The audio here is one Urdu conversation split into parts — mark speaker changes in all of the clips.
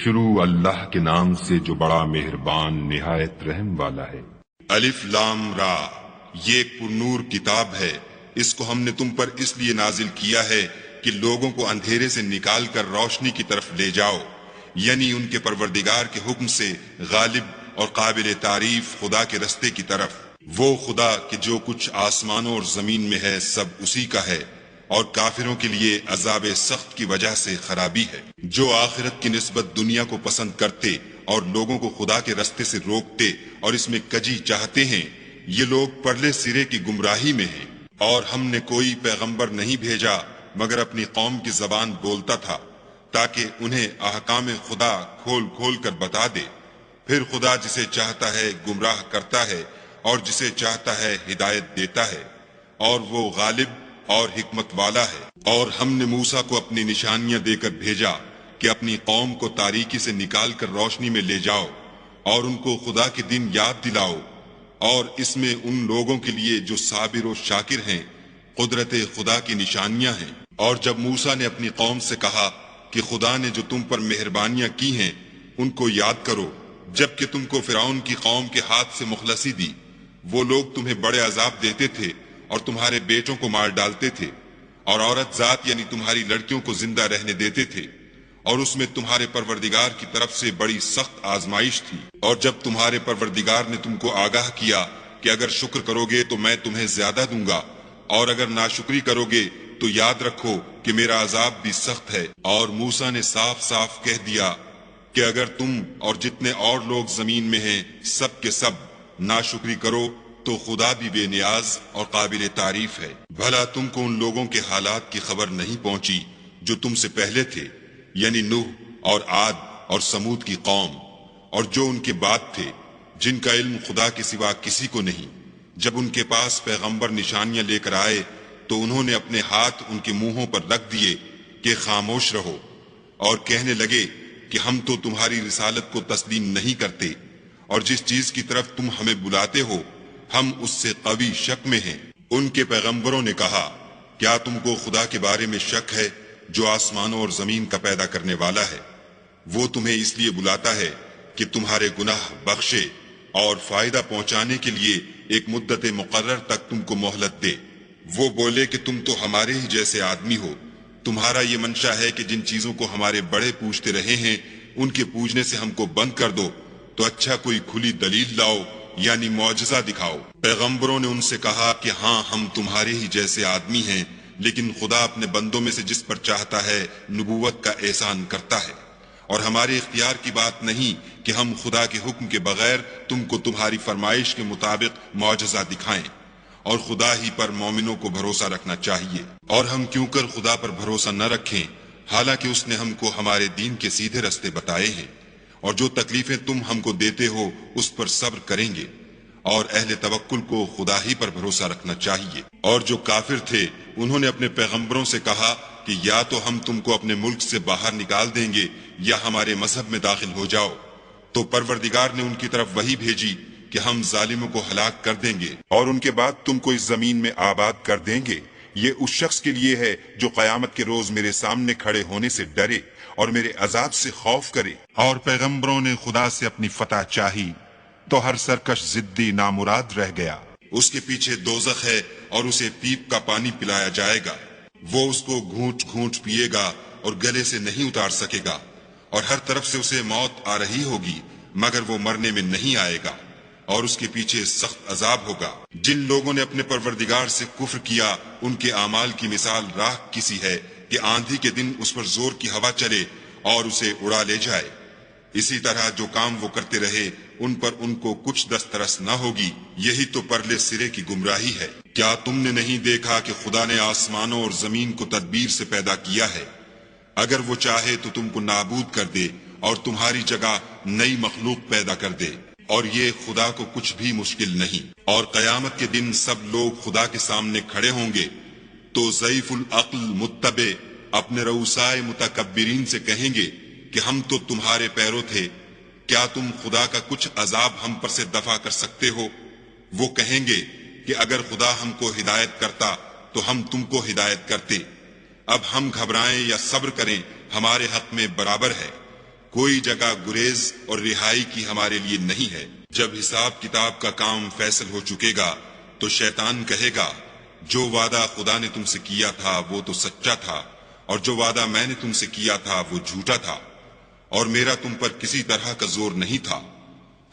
Speaker 1: شروع اللہ کے نام سے جو بڑا مہربان نہایت رحم والا ہے۔
Speaker 2: الف لام را، یہ ایک پرنور کتاب ہے، اس کو ہم نے تم پر اس لیے نازل کیا ہے کہ لوگوں کو اندھیرے سے نکال کر روشنی کی طرف لے جاؤ، یعنی ان کے پروردگار کے حکم سے غالب اور قابل تعریف خدا کے رستے کی طرف، وہ خدا کہ جو کچھ آسمانوں اور زمین میں ہے سب اسی کا ہے، اور کافروں کے لیے عذاب سخت کی وجہ سے خرابی ہے۔ جو آخرت کی نسبت دنیا کو پسند کرتے اور لوگوں کو خدا کے رستے سے روکتے اور اس میں کجی چاہتے ہیں، یہ لوگ پرلے سرے کی گمراہی میں ہیں۔ اور ہم نے کوئی پیغمبر نہیں بھیجا مگر اپنی قوم کی زبان بولتا تھا تاکہ انہیں احکام خدا کھول کھول کر بتا دے۔ پھر خدا جسے چاہتا ہے گمراہ کرتا ہے اور جسے چاہتا ہے ہدایت دیتا ہے، اور وہ غالب اور حکمت والا ہے۔ اور ہم نے موسیٰ کو اپنی نشانیاں دے کر بھیجا کہ اپنی قوم کو تاریکی سے نکال کر روشنی میں لے جاؤ اور ان کو خدا کے دن یاد دلاؤ، اور اس میں ان لوگوں کے لیے جو صابر و شاکر ہیں قدرت خدا کی نشانیاں ہیں۔ اور جب موسیٰ نے اپنی قوم سے کہا کہ خدا نے جو تم پر مہربانیاں کی ہیں ان کو یاد کرو، جبکہ تم کو فرعون کی قوم کے ہاتھ سے مخلصی دی، وہ لوگ تمہیں بڑے عذاب دیتے تھے اور تمہارے بیٹوں کو مار ڈالتے تھے، اور عورت ذات یعنی تمہاری لڑکیوں کو زندہ رہنے دیتے تھے، اور اس میں تمہارے پروردگار کی طرف سے بڑی سخت آزمائش تھی۔ اور جب تمہارے پروردگار نے تم کو آگاہ کیا کہ اگر شکر کرو گے تو میں تمہیں زیادہ دوں گا، اور اگر ناشکری کرو گے تو یاد رکھو کہ میرا عذاب بھی سخت ہے۔ اور موسیٰ نے صاف صاف کہہ دیا کہ اگر تم اور جتنے اور لوگ زمین میں ہیں سب کے سب ناشکری کرو تو خدا بھی بے نیاز اور قابل تعریف ہے۔ بھلا تم کو ان لوگوں کے حالات کی خبر نہیں پہنچی جو تم سے پہلے تھے، یعنی نوح اور عاد اور سمود کی قوم، اور جو ان کے بعد تھے، جن کا علم خدا کے سوا کسی کو نہیں۔ جب ان کے پاس پیغمبر نشانیاں لے کر آئے تو انہوں نے اپنے ہاتھ ان کے منہوں پر رکھ دیے کہ خاموش رہو، اور کہنے لگے کہ ہم تو تمہاری رسالت کو تسلیم نہیں کرتے، اور جس چیز کی طرف تم ہمیں بلاتے ہو ہم اس سے قوی شک میں ہیں۔ ان کے پیغمبروں نے کہا، کیا تم کو خدا کے بارے میں شک ہے جو آسمانوں اور زمین کا پیدا کرنے والا ہے؟ وہ تمہیں اس لیے بلاتا ہے کہ تمہارے گناہ بخشے اور فائدہ پہنچانے کے لیے ایک مدت مقرر تک تم کو مہلت دے۔ وہ بولے کہ تم تو ہمارے ہی جیسے آدمی ہو، تمہارا یہ منشا ہے کہ جن چیزوں کو ہمارے بڑے پوچھتے رہے ہیں ان کے پوجنے سے ہم کو بند کر دو، تو اچھا کوئی کھلی دلیل لاؤ یعنی معجزہ دکھاؤ۔ پیغمبروں نے ان سے کہا کہ ہاں ہم تمہارے ہی جیسے آدمی ہیں، لیکن خدا اپنے بندوں میں سے جس پر چاہتا ہے نبوت کا احسان کرتا ہے، اور ہمارے اختیار کی بات نہیں کہ ہم خدا کے حکم کے بغیر تم کو تمہاری فرمائش کے مطابق معجزہ دکھائیں، اور خدا ہی پر مومنوں کو بھروسہ رکھنا چاہیے۔ اور ہم کیوں کر خدا پر بھروسہ نہ رکھیں حالانکہ اس نے ہم کو ہمارے دین کے سیدھے رستے بتائے ہیں، اور جو تکلیفیں تم ہم کو دیتے ہو اس پر صبر کریں گے، اور اہل توکل کو خدا ہی پر بھروسہ رکھنا چاہیے۔ اور جو کافر تھے انہوں نے اپنے پیغمبروں سے کہا کہ یا تو ہم تم کو اپنے ملک سے باہر نکال دیں گے یا ہمارے مذہب میں داخل ہو جاؤ، تو پروردگار نے ان کی طرف وحی بھیجی کہ ہم ظالموں کو ہلاک کر دیں گے اور ان کے بعد تم کو اس زمین میں آباد کر دیں گے۔ یہ اس شخص کے لیے ہے جو قیامت کے روز میرے سامنے کھڑے ہونے سے ڈرے اور میرے عذاب سے خوف کرے۔ اور پیغمبروں نے خدا سے اپنی فتح چاہی تو ہر سرکش ضدی نامراد رہ گیا۔ اس کے پیچھے دوزخ ہے اور اسے پیپ کا پانی پلایا جائے گا، وہ اس کو گھونٹ گھونٹ پیے گا اور گلے سے نہیں اتار سکے گا، اور ہر طرف سے اسے موت آ رہی ہوگی مگر وہ مرنے میں نہیں آئے گا، اور اس کے پیچھے سخت عذاب ہوگا۔ جن لوگوں نے اپنے پروردگار سے کفر کیا ان کے اعمال کی مثال راکھ کسی ہے کہ آندھی کے دن اس پر زور کی ہوا چلے اور اسے اڑا لے جائے۔ اسی طرح جو کام وہ کرتے رہے ان پر ان کو کچھ دسترس نہ ہوگی، یہی تو پرلے سرے کی گمراہی ہے۔ کیا تم نے نہیں دیکھا کہ خدا نے آسمانوں اور زمین کو تدبیر سے پیدا کیا ہے؟ اگر وہ چاہے تو تم کو نابود کر دے اور تمہاری جگہ نئی مخلوق پیدا کر دے، اور یہ خدا کو کچھ بھی مشکل نہیں۔ اور قیامت کے دن سب لوگ خدا کے سامنے کھڑے ہوں گے تو ضعیف العقل متبع اپنے رؤسائے متکبرین سے کہیں گے کہ ہم تو تمہارے پیرو تھے، کیا تم خدا کا کچھ عذاب ہم پر سے دفع کر سکتے ہو؟ وہ کہیں گے کہ اگر خدا ہم کو ہدایت کرتا تو ہم تم کو ہدایت کرتے، اب ہم گھبرائیں یا صبر کریں ہمارے حق میں برابر ہے، کوئی جگہ گریز اور رہائی کی ہمارے لیے نہیں ہے۔ جب حساب کتاب کا کام فیصل ہو چکے گا تو شیطان کہے گا جو وعدہ خدا نے تم سے کیا تھا وہ تو سچا تھا، اور جو وعدہ میں نے تم سے کیا تھا وہ جھوٹا تھا، اور میرا تم پر کسی طرح کا زور نہیں تھا۔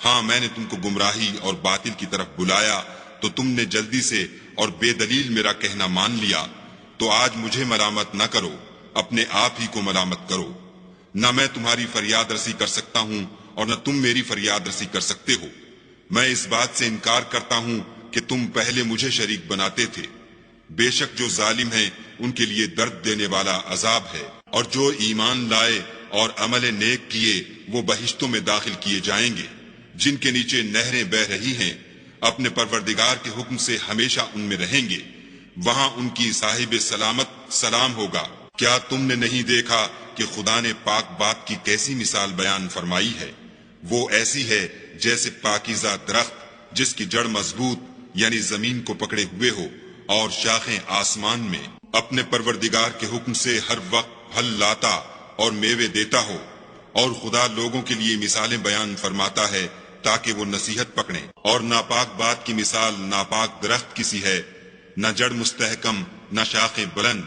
Speaker 2: ہاں میں نے تم کو گمراہی اور باطل کی طرف بلایا تو تم نے جلدی سے اور بے دلیل میرا کہنا مان لیا، تو آج مجھے ملامت نہ کرو، اپنے آپ ہی کو ملامت کرو۔ نہ میں تمہاری فریاد رسی کر سکتا ہوں اور نہ تم میری فریاد رسی کر سکتے ہو۔ میں اس بات سے انکار کرتا ہوں کہ تم پہلے مجھے شریک بناتے تھے۔ بے شک جو ظالم ہیں ان کے لیے درد دینے والا عذاب ہے، اور جو ایمان لائے اور عمل نیک کیے وہ بہشتوں میں داخل کیے جائیں گے جن کے نیچے نہریں بہ رہی ہیں، اپنے پروردگار کے حکم سے ہمیشہ ان میں رہیں گے، وہاں ان کی صاحب سلامت سلام ہوگا۔ کیا تم نے نہیں دیکھا کہ خدا نے پاک بات کی کیسی مثال بیان فرمائی ہے؟ وہ ایسی ہے جیسے پاکیزہ درخت جس کی جڑ مضبوط یعنی زمین کو پکڑے ہوئے ہو اور شاخیں آسمان میں، اپنے پروردگار کے حکم سے ہر وقت پھل لاتا اور میوے دیتا ہو۔ اور خدا لوگوں کے لیے مثالیں بیان فرماتا ہے تاکہ وہ نصیحت پکڑیں۔ اور ناپاک بات کی مثال ناپاک درخت کی سی ہے، نہ جڑ مستحکم نہ شاخیں بلند،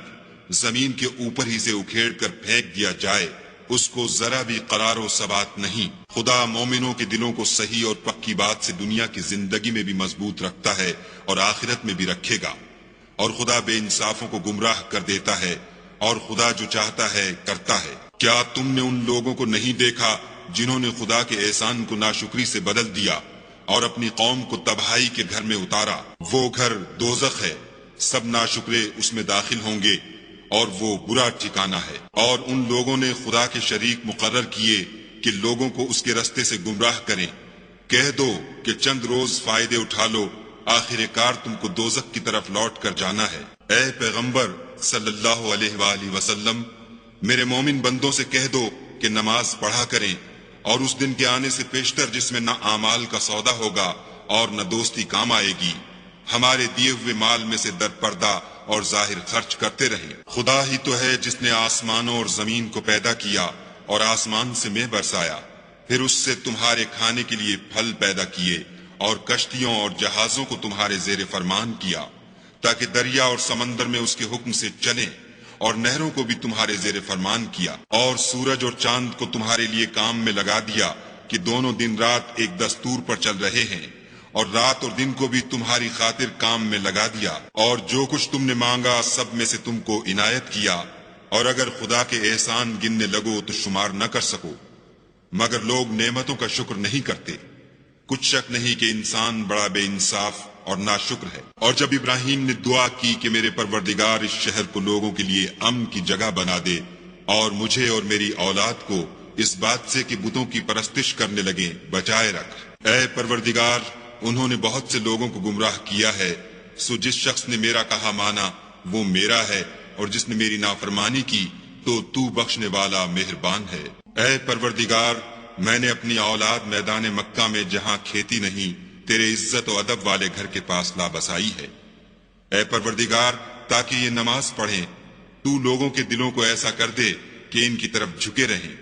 Speaker 2: زمین کے اوپر ہی سے اکھیڑ کر پھینک دیا جائے، اس کو ذرا بھی قرار و ثبات نہیں۔ خدا مومنوں کے دلوں کو صحیح اور پکی بات سے دنیا کی زندگی میں بھی مضبوط رکھتا ہے اور آخرت میں بھی رکھے گا، اور خدا بے انصافوں کو گمراہ کر دیتا ہے، اور خدا جو چاہتا ہے کرتا ہے۔ کیا تم نے ان لوگوں کو نہیں دیکھا جنہوں نے خدا کے احسان کو ناشکری سے بدل دیا اور اپنی قوم کو تباہی کے گھر میں اتارا؟ وہ گھر دوزخ ہے، سب ناشکرے اس میں داخل ہوں گے اور وہ برا ٹھکانہ ہے۔ اور ان لوگوں نے خدا کے شریک مقرر کیے کہ لوگوں کو اس کے رستے سے گمراہ کریں۔ کہہ دو کہ چند روز فائدے اٹھا لو، آخر کار تم کو دوزخ کی طرف لوٹ کر جانا ہے۔ اے پیغمبر صلی اللہ علیہ وآلہ وسلم، میرے مومن بندوں سے کہہ دو کہ نماز پڑھا کریں، اور اس دن کے آنے سے پیشتر جس میں نہ اعمال کا سودا ہوگا اور نہ دوستی کام آئے گی، ہمارے دیے ہوئے مال میں سے در پردہ اور ظاہر خرچ کرتے رہیں۔ خدا ہی تو ہے جس نے آسمانوں اور زمین کو پیدا کیا اور آسمان سے مے برسایا، پھر اس سے تمہارے کھانے کے لیے پھل پیدا کیے، اور کشتیوں اور جہازوں کو تمہارے زیر فرمان کیا تاکہ دریا اور سمندر میں اس کے حکم سے چلیں، اور نہروں کو بھی تمہارے زیر فرمان کیا، اور سورج اور چاند کو تمہارے لیے کام میں لگا دیا کہ دونوں دن رات ایک دستور پر چل رہے ہیں، اور رات اور دن کو بھی تمہاری خاطر کام میں لگا دیا، اور جو کچھ تم نے مانگا سب میں سے تم کو عنایت کیا، اور اگر خدا کے احسان گننے لگو تو شمار نہ کر سکو، مگر لوگ نعمتوں کا شکر نہیں کرتے۔ کچھ شک نہیں کہ انسان بڑا بے انصاف اور ناشکر ہے۔ اور جب ابراہیم نے دعا کی کہ میرے پروردگار اس شہر کو لوگوں کے لیے امن کی جگہ بنا دے اور مجھے اور میری اولاد کو اس بات سے کہ بتوں کی پرستش کرنے لگیں بچائے رکھ۔ اے پروردگار، انہوں نے بہت سے لوگوں کو گمراہ کیا ہے، سو جس شخص نے میرا کہا مانا وہ میرا ہے، اور جس نے میری نافرمانی کی تو بخشنے والا مہربان ہے۔ اے پروردگار، میں نے اپنی اولاد میدان مکہ میں جہاں کھیتی نہیں تیرے عزت و ادب والے گھر کے پاس لا بسائی ہے۔ اے پروردگار، تاکہ یہ نماز پڑھیں، تو لوگوں کے دلوں کو ایسا کر دے کہ ان کی طرف جھکے رہیں،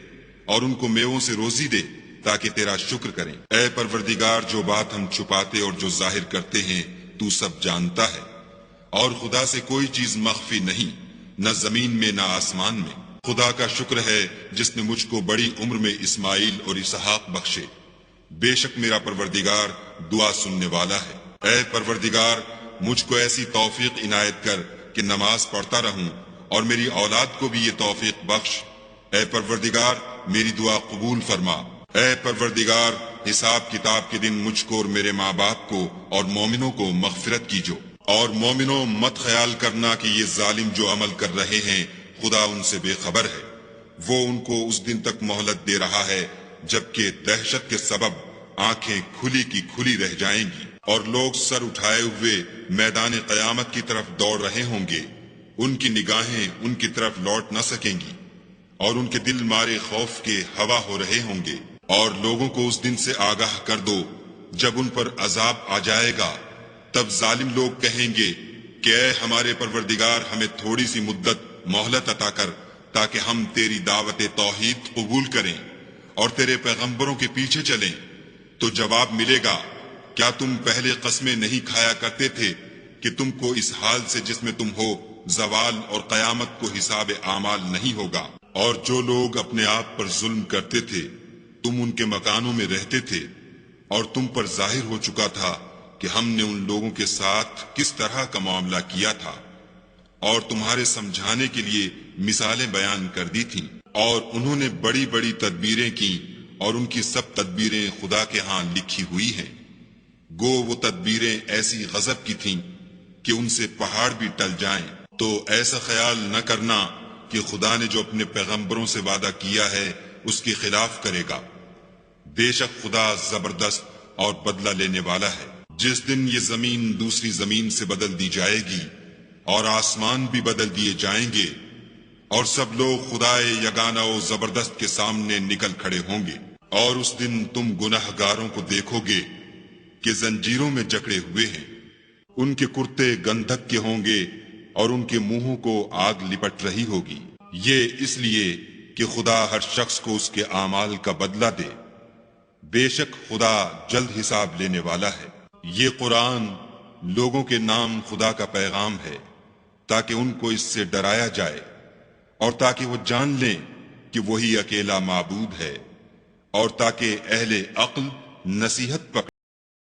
Speaker 2: اور ان کو میووں سے روزی دے تاکہ تیرا شکر کریں۔ اے پروردگار، جو بات ہم چھپاتے اور جو ظاہر کرتے ہیں تو سب جانتا ہے، اور خدا سے کوئی چیز مخفی نہیں، نہ زمین میں نہ آسمان میں۔ خدا کا شکر ہے جس نے مجھ کو بڑی عمر میں اسماعیل اور اسحاق بخشے، بے شک میرا پروردگار دعا سننے والا ہے۔ اے پروردگار، مجھ کو ایسی توفیق عنایت کر کہ نماز پڑھتا رہوں، اور میری اولاد کو بھی یہ توفیق بخش۔ اے پروردگار، میری دعا قبول فرما۔ اے پروردگار، حساب کتاب کے دن مجھ کو اور میرے ماں باپ کو اور مومنوں کو مغفرت کیجو۔ اور مومنوں، مت خیال کرنا کہ یہ ظالم جو عمل کر رہے ہیں خدا ان سے بے خبر ہے، وہ ان کو اس دن تک مہلت دے رہا ہے جبکہ دہشت کے سبب آنکھیں کھلی کی کھلی رہ جائیں گی، اور لوگ سر اٹھائے ہوئے میدان قیامت کی طرف دوڑ رہے ہوں گے، ان کی نگاہیں ان کی طرف لوٹ نہ سکیں گی، اور ان کے دل مارے خوف کے ہوا ہو رہے ہوں گے۔ اور لوگوں کو اس دن سے آگاہ کر دو جب ان پر عذاب آ جائے گا، تب ظالم لوگ کہیں گے کہ اے ہمارے پروردگار، ہمیں تھوڑی سی مدت مہلت عطا کر تاکہ ہم تیری دعوت توحید قبول کریں اور تیرے پیغمبروں کے پیچھے چلیں تو جواب ملے گا، کیا تم پہلے قسمیں نہیں کھایا کرتے تھے کہ تم کو اس حال سے جس میں تم ہو زوال اور قیامت کو حساب اعمال نہیں ہوگا؟ اور جو لوگ اپنے آپ پر ظلم کرتے تھے تم ان کے مکانوں میں رہتے تھے، اور تم پر ظاہر ہو چکا تھا کہ ہم نے ان لوگوں کے ساتھ کس طرح کا معاملہ کیا تھا، اور تمہارے سمجھانے کے لیے مثالیں بیان کر دی تھیں، اور انہوں نے بڑی بڑی تدبیریں کی، اور ان کی سب تدبیریں خدا کے ہاں لکھی ہوئی ہیں۔ گو وہ تدبیریں ایسی غضب کی تھیں کہ ان سے پہاڑ بھی ٹل جائیں۔ تو ایسا خیال نہ کرنا کہ خدا نے جو اپنے پیغمبروں سے وعدہ کیا ہے اس کے خلاف کرے گا۔ بے شک خدا زبردست اور بدلہ لینے والا ہے۔ جس دن یہ زمین دوسری زمین سے بدل دی جائے گی اور آسمان بھی بدل دیے جائیں گے، اور سب لوگ خدائے یگانہ و زبردست کے سامنے نکل کھڑے ہوں گے، اور اس دن تم گناہ گاروں کو دیکھو گے کہ زنجیروں میں جکڑے ہوئے ہیں، ان کے کرتے گندھک کے ہوں گے اور ان کے منہوں کو آگ لپٹ رہی ہوگی۔ یہ اس لیے کہ خدا ہر شخص کو اس کے اعمال کا بدلہ دے۔ بے شک خدا جلد حساب لینے والا ہے۔ یہ قرآن لوگوں کے نام خدا کا پیغام ہے تاکہ ان کو اس سے ڈرایا جائے اور تاکہ وہ جان لیں کہ وہی اکیلا معبود ہے، اور تاکہ اہل عقل نصیحت پکڑیں۔